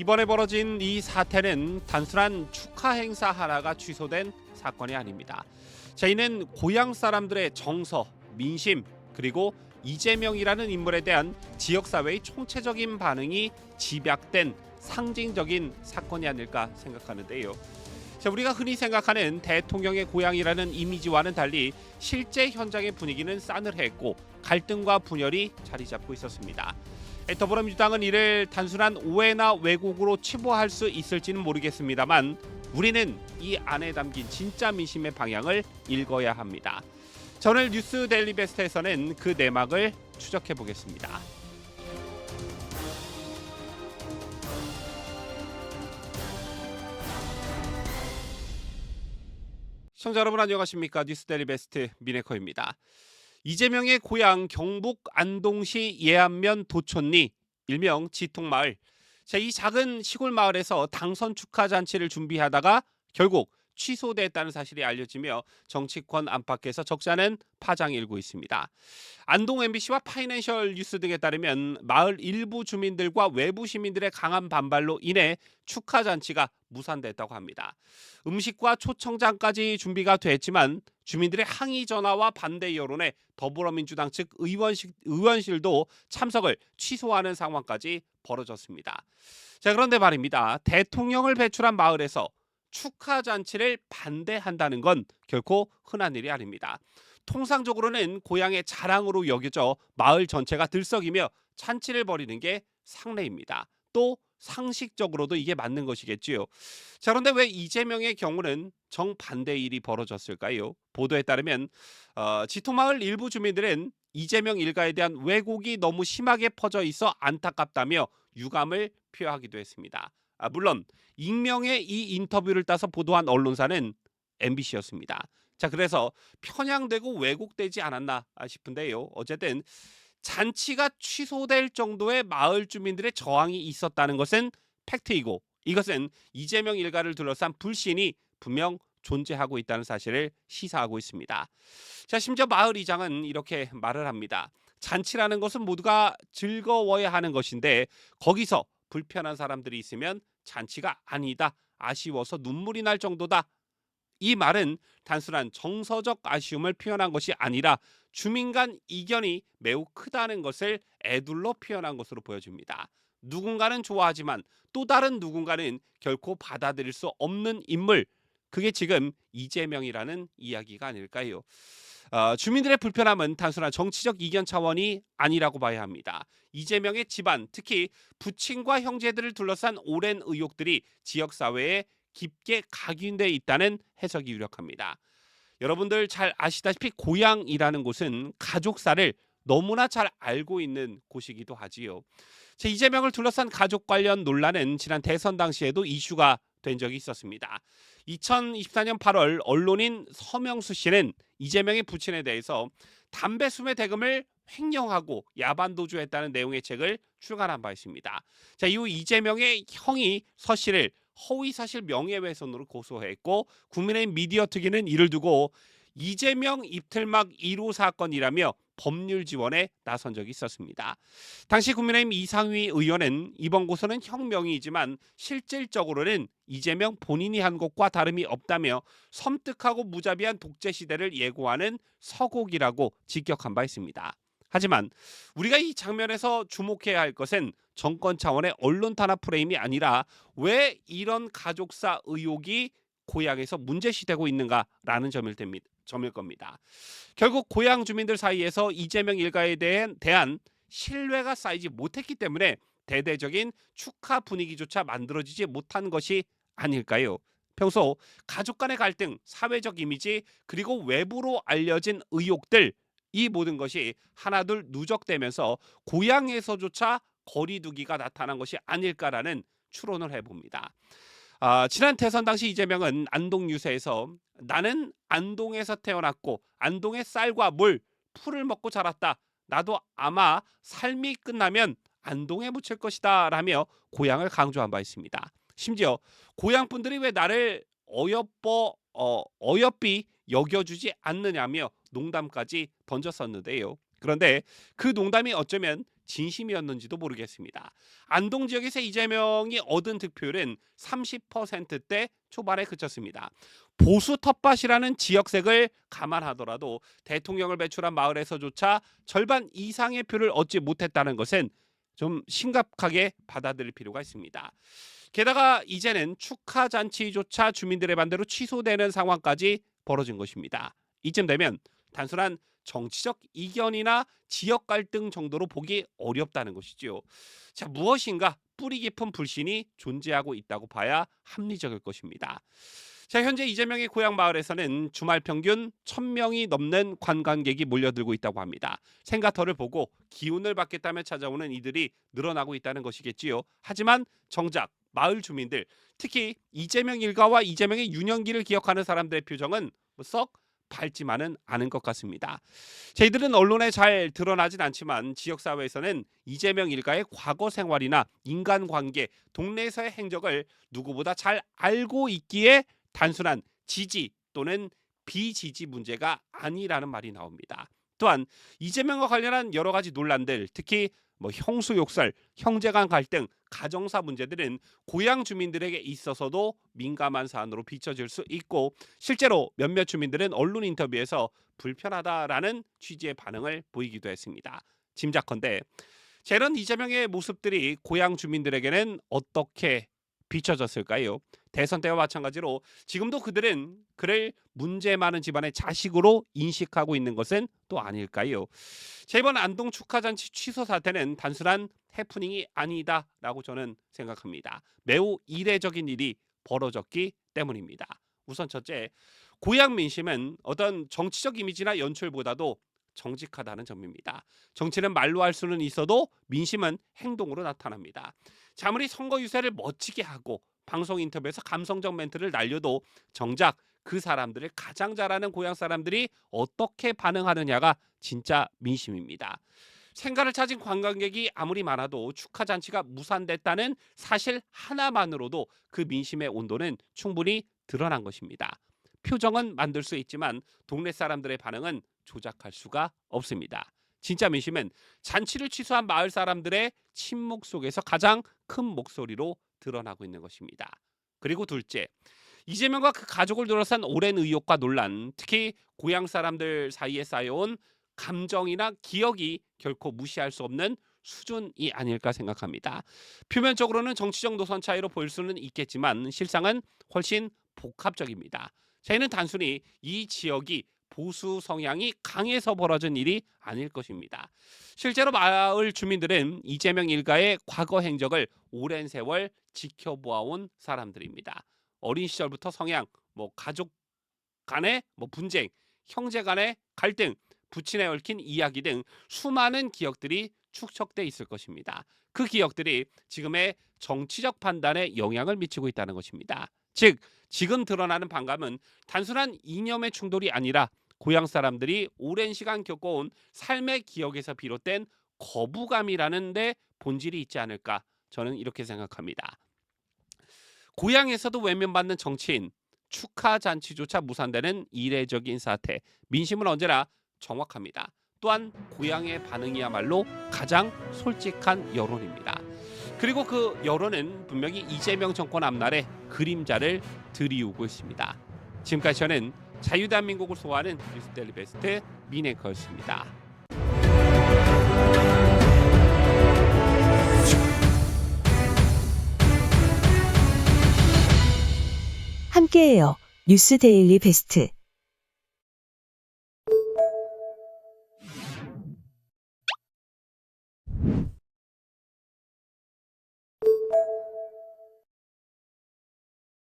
이번에 벌어진 이 사태는 단순한 축하 행사 하나가 취소된 사건이 아닙니다. 자, 이는 고향 사람들의 정서, 민심, 그리고 이재명이라는 인물에 대한 지역사회의 총체적인 반응이 집약된 상징적인 사건이 아닐까 생각하는데요. 자, 우리가 흔히 생각하는 대통령의 고향이라는 이미지와는 달리 실제 현장의 분위기는 싸늘했고 갈등과 분열이 자리 잡고 있었습니다. 더불어민주당은 이를 단순한 오해나 왜곡으로 치부할 수 있을지는 모르겠습니다만 우리는 이 안에 담긴 진짜 민심의 방향을 읽어야 합니다. 자, 오늘 뉴스 데일리 베스트에서는 그 내막을 추적해 보겠습니다. 시청자 여러분 안녕하십니까? 뉴스 데일리 베스트 미네커입니다. 이재명의 고향 경북 안동시 예안면 도촌리 일명 지통마을. 자, 이 작은 시골 마을에서 당선 축하 잔치를 준비하다가 결국 취소됐다는 사실이 알려지며 정치권 안팎에서 적잖은 파장이 일고 있습니다. 안동 MBC와 파이낸셜 뉴스 등에 따르면 마을 일부 주민들과 외부 시민들의 강한 반발로 인해 축하 잔치가 무산됐다고 합니다. 음식과 초청장까지 준비가 됐지만 주민들의 항의 전화와 반대 여론에 더불어민주당 측 의원실도 참석을 취소하는 상황까지 벌어졌습니다. 자, 그런데 말입니다. 대통령을 배출한 마을에서 축하 잔치를 반대한다는 건 결코 흔한 일이 아닙니다. 통상적으로는 고향의 자랑으로 여겨져 마을 전체가 들썩이며 잔치를 벌이는 게 상례입니다. 또 상식적으로도 이게 맞는 것이겠지요. 자, 그런데 왜 이재명의 경우는 정반대의 일이 벌어졌을까요? 보도에 따르면 지토마을 일부 주민들은 이재명 일가에 대한 왜곡이 너무 심하게 퍼져 있어 안타깝다며 유감을 표하기도 했습니다. 물론 익명의 이 인터뷰를 따서 보도한 언론사는 MBC였습니다. 자, 그래서 편향되고 왜곡되지 않았나 싶은데요. 어쨌든 잔치가 취소될 정도의 마을 주민들의 저항이 있었다는 것은 팩트이고 이것은 이재명 일가를 둘러싼 불신이 분명 존재하고 있다는 사실을 시사하고 있습니다. 자, 심지어 마을 이장은 이렇게 말을 합니다. 잔치라는 것은 모두가 즐거워야 하는 것인데 거기서 불편한 사람들이 있으면 잔치가 아니다. 아쉬워서 눈물이 날 정도다. 이 말은 단순한 정서적 아쉬움을 표현한 것이 아니라 주민 간 이견이 매우 크다는 것을 애둘러 표현한 것으로 보여집니다. 누군가는 좋아하지만 또 다른 누군가는 결코 받아들일 수 없는 인물. 그게 지금 이재명이라는 이야기가 아닐까요? 주민들의 불편함은 단순한 정치적 이견 차원이 아니라고 봐야 합니다. 이재명의 집안, 특히 부친과 형제들을 둘러싼 오랜 의혹들이 지역사회에 깊게 각인돼 있다는 해석이 유력합니다. 여러분들 잘 아시다시피 고향이라는 곳은 가족사를 너무나 잘 알고 있는 곳이기도 하지요. 이재명을 둘러싼 가족 관련 논란은 지난 대선 당시에도 이슈가 된 적이 있었습니다. 2024년 8월 언론인 서명수 씨는 이재명의 부친에 대해서 담배 수매 대금을 횡령하고 야반 도주했다는 내용의 책을 출간한 바 있습니다. 자, 이후 이재명의 형이 서 씨를 허위사실 명예훼손으로 고소했고 국민의힘 미디어 특위는 이를 두고 이재명 입틀막 1호 사건이라며 법률 지원에 나선 적이 있었습니다. 당시 국민의힘 이상휘 의원은 이번 고소는 혁명이지만 실질적으로는 이재명 본인이 한 것과 다름이 없다며 섬뜩하고 무자비한 독재 시대를 예고하는 서곡이라고 직격한 바 있습니다. 하지만 우리가 이 장면에서 주목해야 할 것은 정권 차원의 언론 탄압 프레임이 아니라 왜 이런 가족사 의혹이 고향에서 문제시되고 있는가라는 점일 겁니다. 결국 고향 주민들 사이에서 이재명 일가에 대한 신뢰가 쌓이지 못했기 때문에 대대적인 축하 분위기조차 만들어지지 못한 것이 아닐까요? 평소 가족 간의 갈등, 사회적 이미지, 그리고 외부로 알려진 의혹들, 이 모든 것이 하나둘 누적되면서 고향에서조차 거리두기가 나타난 것이 아닐까라는 추론을 해봅니다. 지난 대선 당시 이재명은 안동 유세에서 나는 안동에서 태어났고 안동의 쌀과 물, 풀을 먹고 자랐다. 나도 아마 삶이 끝나면 안동에 묻힐 것이다 라며 고향을 강조한 바 있습니다. 심지어 고향 분들이 왜 나를 어여삐 여겨주지 않느냐며 농담까지 던졌었는데요. 그런데 그 농담이 어쩌면 진심이었는지도 모르겠습니다. 안동 지역에서 이재명이 얻은 득표율은 30%대 초반에 그쳤습니다. 보수 텃밭이라는 지역색을 감안하더라도 대통령을 배출한 마을에서조차 절반 이상의 표를 얻지 못했다는 것은 좀 심각하게 받아들일 필요가 있습니다. 게다가 이제는 축하 잔치조차 주민들의 반대로 취소되는 상황까지 벌어진 것입니다. 이쯤 되면 단순한 정치적 이견이나 지역 갈등 정도로 보기 어렵다는 것이지요. 자, 무엇인가 뿌리 깊은 불신이 존재하고 있다고 봐야 합리적일 것입니다. 자, 현재 이재명의 고향 마을에서는 주말 평균 1,000명이 넘는 관광객이 몰려들고 있다고 합니다. 생가터를 보고 기운을 받겠다며 찾아오는 이들이 늘어나고 있다는 것이겠지요. 하지만 정작 마을 주민들, 특히 이재명 일가와 이재명의 유년기를 기억하는 사람들의 표정은 썩 밝지만은 않은 것 같습니다. 저희들은 언론에 잘 드러나진 않지만 지역사회에서는 이재명 일가의 과거 생활이나 인간관계, 동네에서의 행적을 누구보다 잘 알고 있기에 단순한 지지 또는 비지지 문제가 아니라는 말이 나옵니다. 또한 이재명과 관련한 여러 가지 논란들, 특히 형수 욕설, 형제간 갈등, 가정사 문제들은 고향 주민들에게 있어서도 민감한 사안으로 비춰질 수 있고 실제로 몇몇 주민들은 언론 인터뷰에서 불편하다라는 취지의 반응을 보이기도 했습니다. 짐작컨대 이런 이재명의 모습들이 고향 주민들에게는 어떻게 비춰졌을까요? 대선 때와 마찬가지로 지금도 그들은 그를 문제 많은 집안의 자식으로 인식하고 있는 것은 또 아닐까요? 이번 안동 축하잔치 취소 사태는 단순한 해프닝이 아니다라고 저는 생각합니다. 매우 이례적인 일이 벌어졌기 때문입니다. 우선 첫째, 고향 민심은 어떤 정치적 이미지나 연출보다도 정직하다는 점입니다. 정치는 말로 할 수는 있어도 민심은 행동으로 나타납니다. 아무리 선거 유세를 멋지게 하고 방송 인터뷰에서 감성적 멘트를 날려도 정작 그 사람들을 가장 잘 아는 고향 사람들이 어떻게 반응하느냐가 진짜 민심입니다. 생가를 찾은 관광객이 아무리 많아도 축하잔치가 무산됐다는 사실 하나만으로도 그 민심의 온도는 충분히 드러난 것입니다. 표정은 만들 수 있지만 동네 사람들의 반응은 조작할 수가 없습니다. 진짜 민심은 잔치를 취소한 마을 사람들의 침묵 속에서 가장 큰 목소리로 드러나고 있는 것입니다. 그리고 둘째, 이재명과 그 가족을 둘러싼 오랜 의혹과 논란, 특히 고향 사람들 사이에 쌓여온 감정이나 기억이 결코 무시할 수 없는 수준이 아닐까 생각합니다. 표면적으로는 정치적 노선 차이로 보일 수는 있겠지만 실상은 훨씬 복합적입니다. 저희는 단순히 이 지역이 보수 성향이 강해서 벌어진 일이 아닐 것입니다. 실제로 마을 주민들은 이재명 일가의 과거 행적을 오랜 세월 지켜보아온 사람들입니다. 어린 시절부터 성향, 가족 간의 분쟁, 형제 간의 갈등, 부친에 얽힌 이야기 등 수많은 기억들이 축적돼 있을 것입니다. 그 기억들이 지금의 정치적 판단에 영향을 미치고 있다는 것입니다. 즉, 지금 드러나는 반감은 단순한 이념의 충돌이 아니라 고향 사람들이 오랜 시간 겪어온 삶의 기억에서 비롯된 거부감이라는 데 본질이 있지 않을까 저는 이렇게 생각합니다. 고향에서도 외면받는 정치인, 축하 잔치조차 무산되는 이례적인 사태, 민심은 언제나 정확합니다. 또한 고향의 반응이야말로 가장 솔직한 여론입니다. 그리고 그 여론은 분명히 이재명 정권 앞날에 그림자를 들이우고 있습니다. 지금까지 저는 자유대한민국을 소화하는 뉴스데일리 베스트 민앵커였습니다. 함께해요. 뉴스데일리 베스트.